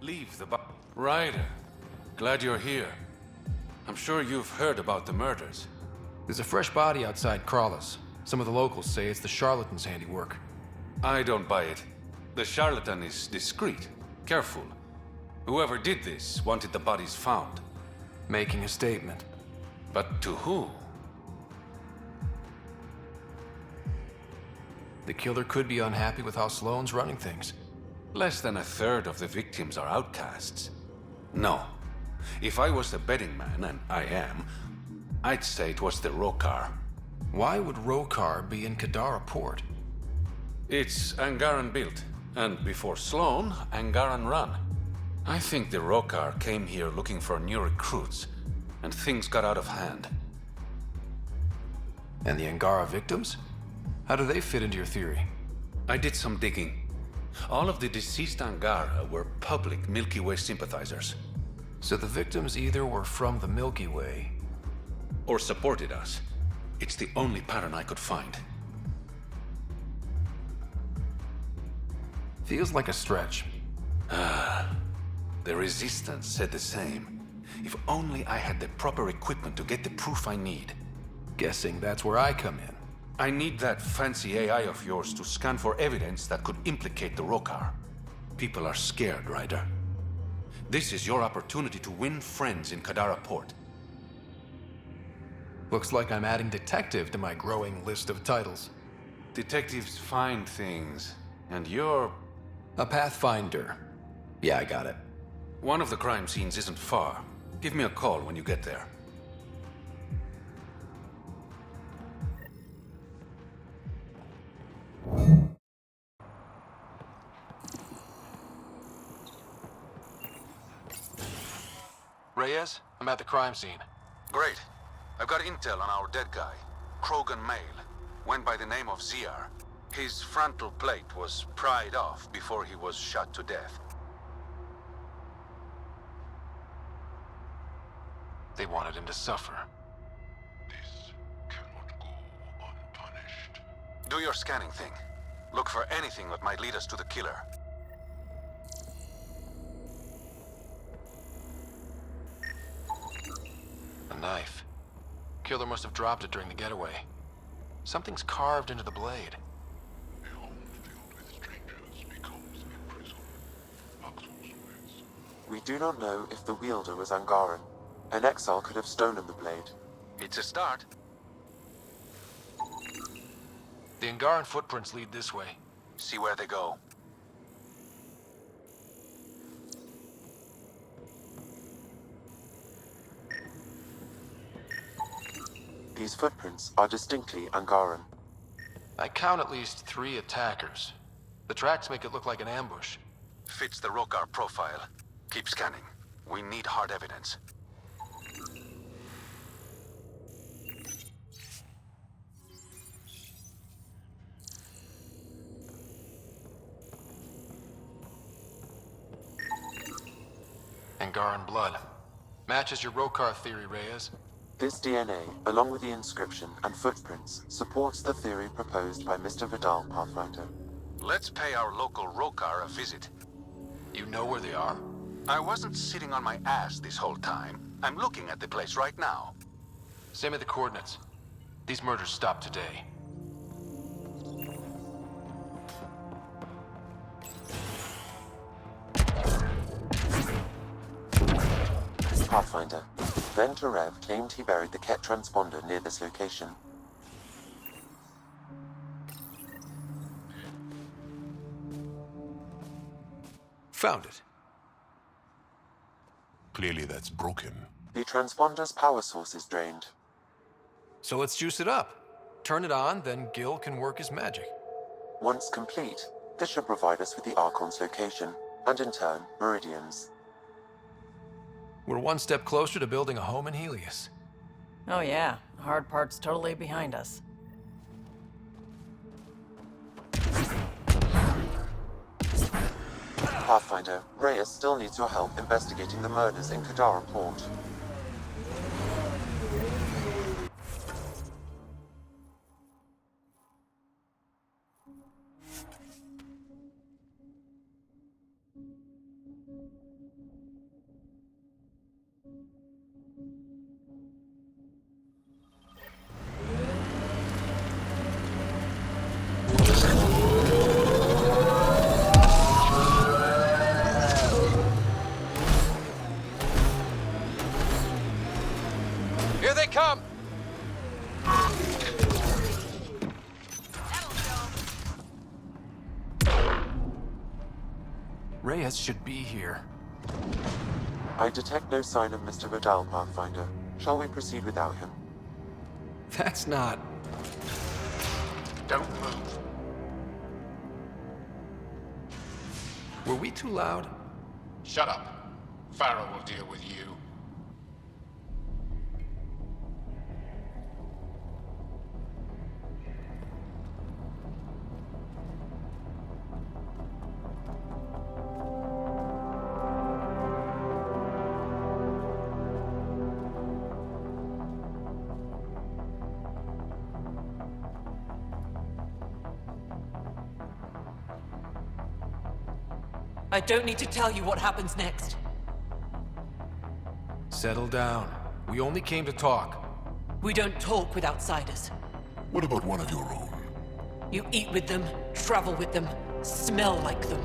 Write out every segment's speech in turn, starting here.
Leave the Ryder, glad you're here. I'm sure you've heard about the murders. There's a fresh body outside Crawlers. Some of the locals say it's the charlatan's handiwork. I don't buy it. The charlatan is discreet, careful. Whoever did this wanted the bodies found. Making a statement. But to who? The killer could be unhappy with how Sloane's running things. Less than a third of the victims are outcasts. No. If I was the betting man, and I am, I'd say it was the Rokar. Why would Rokar be in Kadara port? It's Angaran built, and before Sloane, Angaran run. I think the Rokar came here looking for new recruits, and things got out of hand. And the Angara victims? How do they fit into your theory? I did some digging. All of the deceased Angara were public Milky Way sympathizers. So the victims either were from the Milky Way... or supported us. It's the only pattern I could find. Feels like a stretch. The Resistance said the same. If only I had the proper equipment to get the proof I need. Guessing that's where I come in. I need that fancy AI of yours to scan for evidence that could implicate the Rokar. People are scared, Ryder. This is your opportunity to win friends in Kadara Port. Looks like I'm adding detective to my growing list of titles. Detectives find things, and you're... a pathfinder. Yeah, I got it. One of the crime scenes isn't far. Give me a call when you get there. Reyes, I'm at the crime scene. Great. I've got intel on our dead guy, Krogan Male. Went by the name of ZR. His frontal plate was pried off before he was shot to death. They wanted him to suffer. This cannot go unpunished. Do your scanning thing. Look for anything that might lead us to the killer. A knife. Killer must have dropped it during the getaway. Something's carved into the blade. A home filled with strangers becomes a prison. Maxwell's ways. We do not know if the wielder was Angaran. An exile could have stolen the blade. It's a start. The Angaran footprints lead this way. See where they go. These footprints are distinctly Angaran. I count at least 3 attackers. The tracks make it look like an ambush. Fits the Rokar profile. Keep scanning. We need hard evidence. Angaran blood. Matches your Rokar theory, Reyes. This DNA, along with the inscription and footprints, supports the theory proposed by Mr. Vidal, Pathfinder. Let's pay our local Rokar a visit. You know where they are? I wasn't sitting on my ass this whole time. I'm looking at the place right now. Send me the coordinates. These murders stopped today. Pathfinder. Ben Terev claimed he buried the Ket transponder near this location. Found it. Clearly that's broken. The transponder's power source is drained. So let's juice it up. Turn it on, then Gil can work his magic. Once complete, this should provide us with the Archon's location, and in turn, Meridian's. We're one step closer to building a home in Helios. Oh yeah, the hard part's totally behind us. Pathfinder, Reyes still needs your help investigating the murders in Kadara Port. Reyes should be here. I detect no sign of Mr. Vidal, Pathfinder. Shall we proceed without him? That's not... Don't move. Were we too loud? Shut up. Farrell will deal with you. I don't need to tell you what happens next. Settle down. We only came to talk. We don't talk with outsiders. What about one of your own? You eat with them, travel with them, smell like them.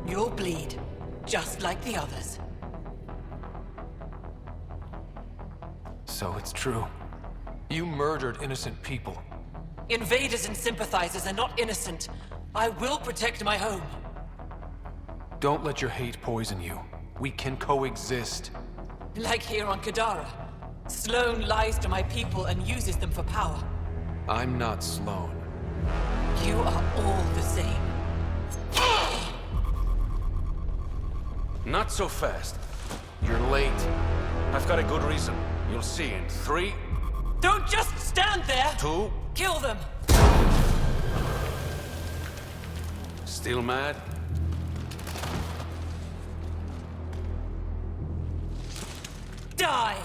You'll bleed, just like the others. So it's true. You murdered innocent people. Invaders and sympathizers are not innocent. I will protect my home. Don't let your hate poison you. We can coexist. Like here on Kadara. Sloane lies to my people and uses them for power. I'm not Sloane. You are all the same. Not so fast. You're late. I've got a good reason. You'll see in 3, Don't just stand there! 2... Kill them! Still mad? Die!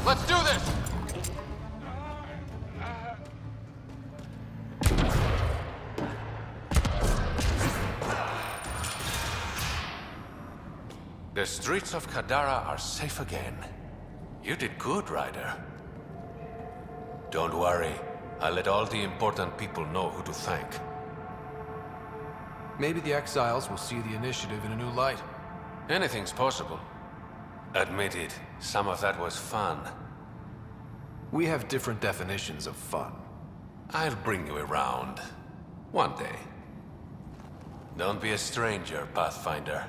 Let's do this! The streets of Kadara are safe again. You did good, Ryder. Don't worry. I'll let all the important people know who to thank. Maybe the exiles will see the initiative in a new light. Anything's possible. Admit it, some of that was fun. We have different definitions of fun. I'll bring you around. One day. Don't be a stranger, Pathfinder.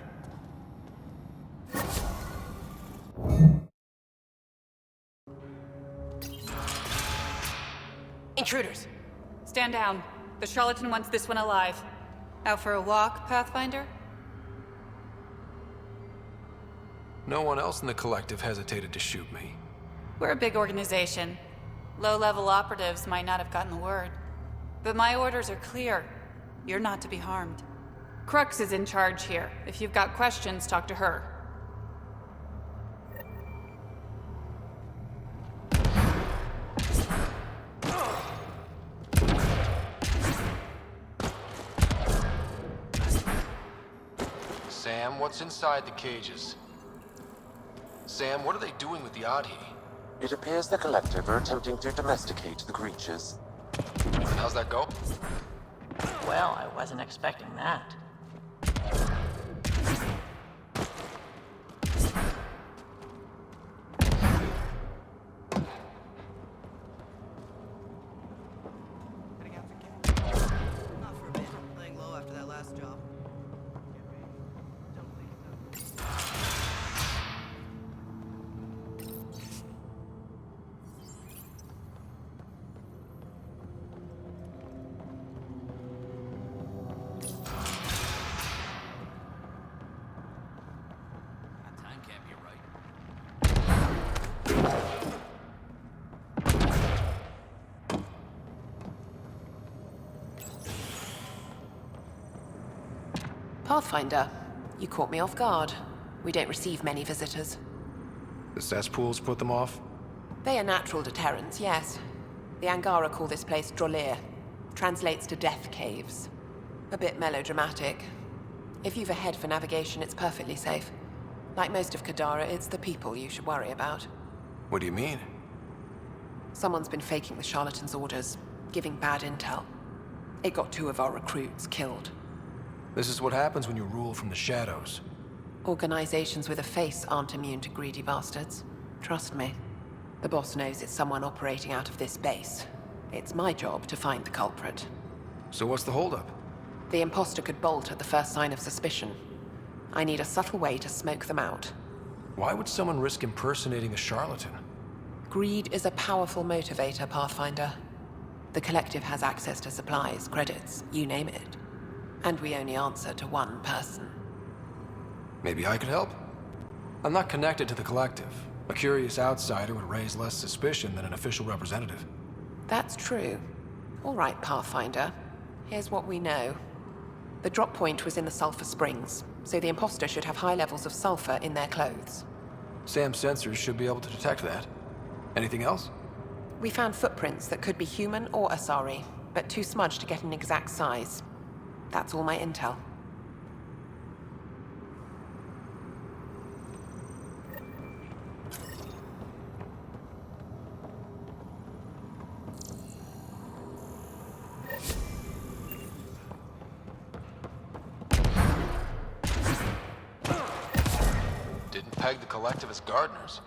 Intruders! Stand down. The charlatan wants this one alive. Out for a walk, Pathfinder? No one else in the collective hesitated to shoot me. We're a big organization. Low-level operatives might not have gotten the word. But my orders are clear. You're not to be harmed. Crux is in charge here. If you've got questions, talk to her. Sam, what's inside the cages? Sam, what are they doing with the Adhi? It appears the collective are attempting to domesticate the creatures. How's that go? Well, I wasn't expecting that. Not for a bit. Laying low after that last job. That time can't be right. Pathfinder, you caught me off guard. We don't receive many visitors. The cesspools put them off? They are natural deterrents, yes. The Angara call this place Drolir. Translates to death caves. A bit melodramatic. If you've a head for navigation, it's perfectly safe. Like most of Kadara, it's the people you should worry about. What do you mean? Someone's been faking the charlatan's orders, giving bad intel. It got 2 of our recruits killed. This is what happens when you rule from the shadows. Organizations with a face aren't immune to greedy bastards. Trust me. The boss knows it's someone operating out of this base. It's my job to find the culprit. So what's the holdup? The imposter could bolt at the first sign of suspicion. I need a subtle way to smoke them out. Why would someone risk impersonating a charlatan? Greed is a powerful motivator, Pathfinder. The Collective has access to supplies, credits, you name it. And we only answer to one person. Maybe I could help? I'm not connected to the Collective. A curious outsider would raise less suspicion than an official representative. That's true. All right, Pathfinder. Here's what we know. The drop point was in the Sulphur Springs, so the imposter should have high levels of sulfur in their clothes. Sam's sensors should be able to detect that. Anything else? We found footprints that could be human or Asari, but too smudged to get an exact size. That's all my intel. Didn't peg the Collective as gardeners.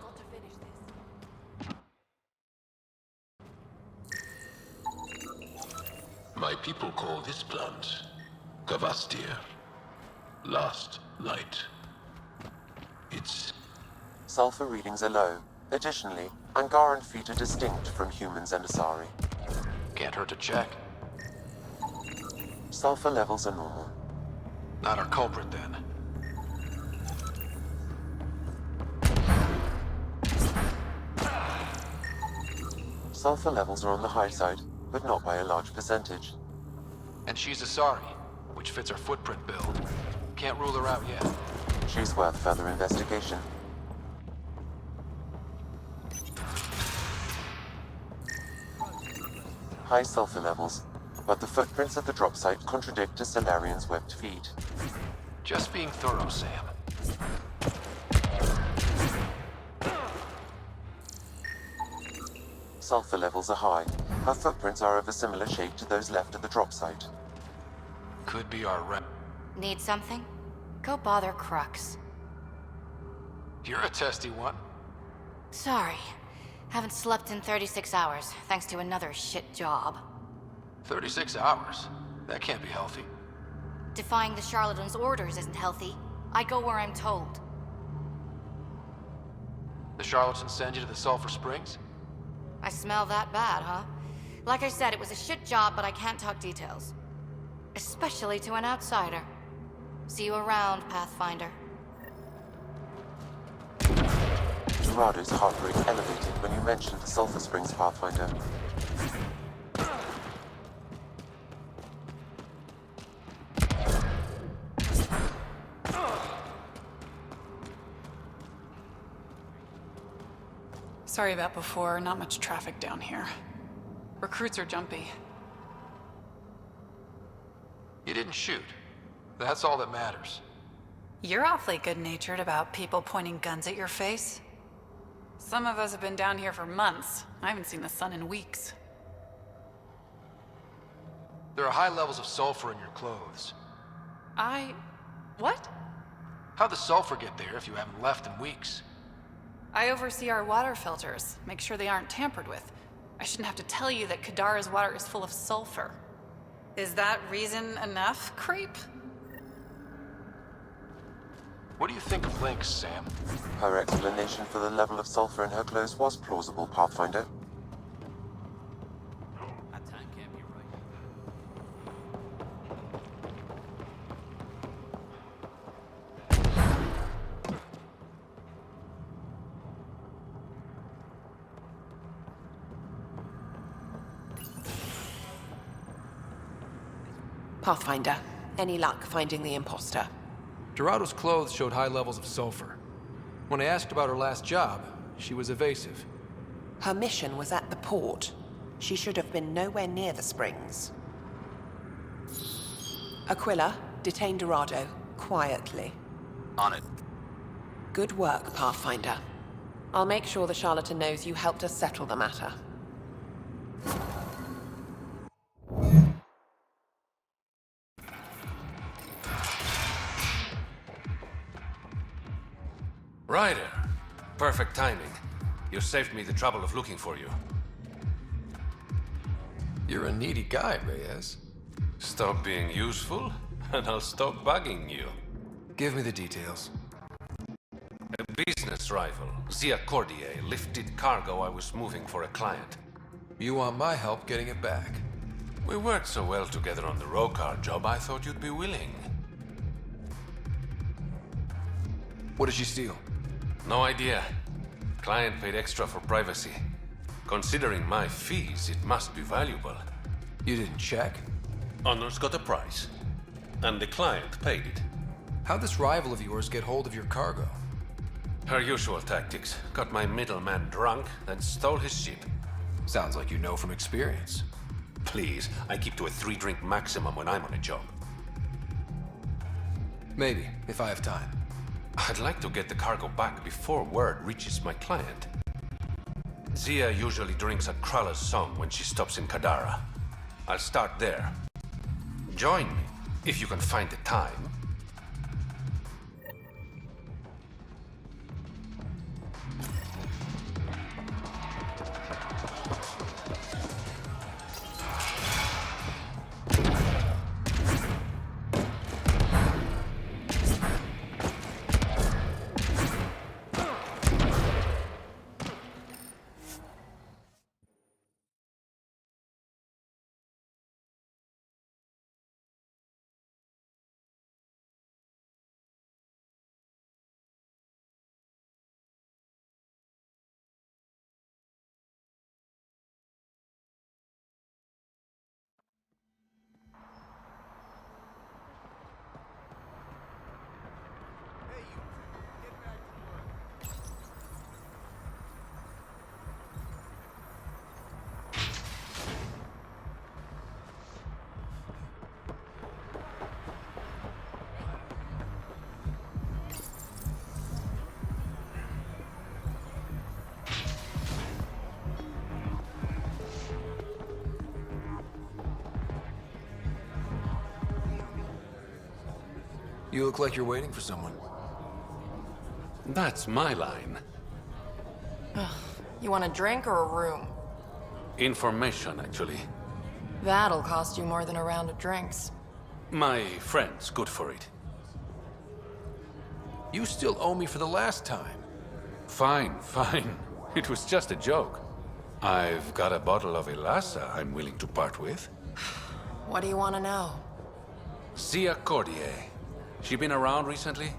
My people call this plant Cavastia. Last light. It's Sulfur readings are low. Additionally, Angaran feet are distinct from humans and Asari. Can't hurt to check. Sulfur levels are normal. Not our culprit, then. Sulfur levels are on the high side, but not by a large percentage. And she's Asari, which fits our footprint build. Can't rule her out yet. She's worth further investigation. High sulfur levels, but the footprints at the drop site contradict a Solarian's webbed feet. Just being thorough, Sam. Sulfur levels are high. Her footprints are of a similar shape to those left at the drop site. Could be our rep. Need something? Go bother Crux. You're a testy one. Sorry. Haven't slept in 36 hours, thanks to another shit job. 36 hours? That can't be healthy. Defying the charlatan's orders isn't healthy. I go where I'm told. The charlatans send you to the Sulphur Springs? I smell that bad, huh? Like I said, it was a shit job, but I can't talk details. Especially to an outsider. See you around, Pathfinder. Dorado's heart rate elevated when you mentioned the Sulphur Springs, Pathfinder. Sorry about before, not much traffic down here. Recruits are jumpy. You didn't shoot. That's all that matters. You're awfully good-natured about people pointing guns at your face. Some of us have been down here for months. I haven't seen the sun in weeks. There are high levels of sulfur in your clothes. What? How'd the sulfur get there if you haven't left in weeks? I oversee our water filters, make sure they aren't tampered with. I shouldn't have to tell you that Kadara's water is full of sulfur. Is that reason enough, creep? What do you think of Lynx, Sam? Her explanation for the level of sulfur in her clothes was plausible, Pathfinder. Pathfinder, any luck finding the imposter? Dorado's clothes showed high levels of sulfur. When I asked about her last job, she was evasive. Her mission was at the port. She should have been nowhere near the springs. Aquila, detain Dorado. quietly. On it. Good work, Pathfinder. I'll make sure the charlatan knows you helped us settle the matter. Ryder, perfect timing. You saved me the trouble of looking for you. You're a needy guy, Reyes. Stop being useful, and I'll stop bugging you. Give me the details. A business rival, Zia Cordier, lifted cargo I was moving for a client. You want my help getting it back? We worked so well together on the Rokar job, I thought you'd be willing. What did she steal? No idea. Client paid extra for privacy. Considering my fees, it must be valuable. You didn't check? Honor's got a price. And the client paid it. How'd this rival of yours get hold of your cargo? Her usual tactics. Got my middleman drunk, then stole his ship. Sounds like you know from experience. Please, I keep to a 3-drink maximum when I'm on a job. Maybe, if I have time. I'd like to get the cargo back before word reaches my client. Zia usually drinks at Krala's song when she stops in Kadara. I'll start there. Join me, if you can find the time. You look like you're waiting for someone. That's my line. You want a drink or a room? Information, actually. That'll cost you more than a round of drinks. My friend's good for it. You still owe me for the last time. Fine, fine. It was just a joke. I've got a bottle of Elasa I'm willing to part with. What do you want to know? Zia Cordier. She been around recently?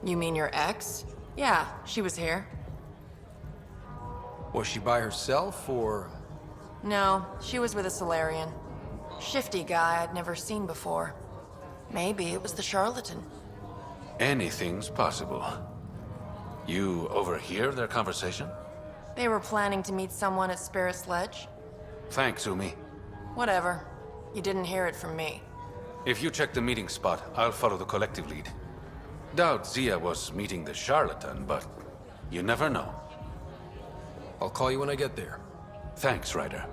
You mean your ex? Yeah, she was here. Was she by herself, or...? No, she was with a Solarian. Shifty guy I'd never seen before. Maybe it was the charlatan. Anything's possible. You overhear their conversation? They were planning to meet someone at Spirit's Ledge. Thanks, Umi. Whatever. You didn't hear it from me. If you check the meeting spot, I'll follow the collective lead. Doubt Zia was meeting the charlatan, but you never know. I'll call you when I get there. Thanks, Ryder.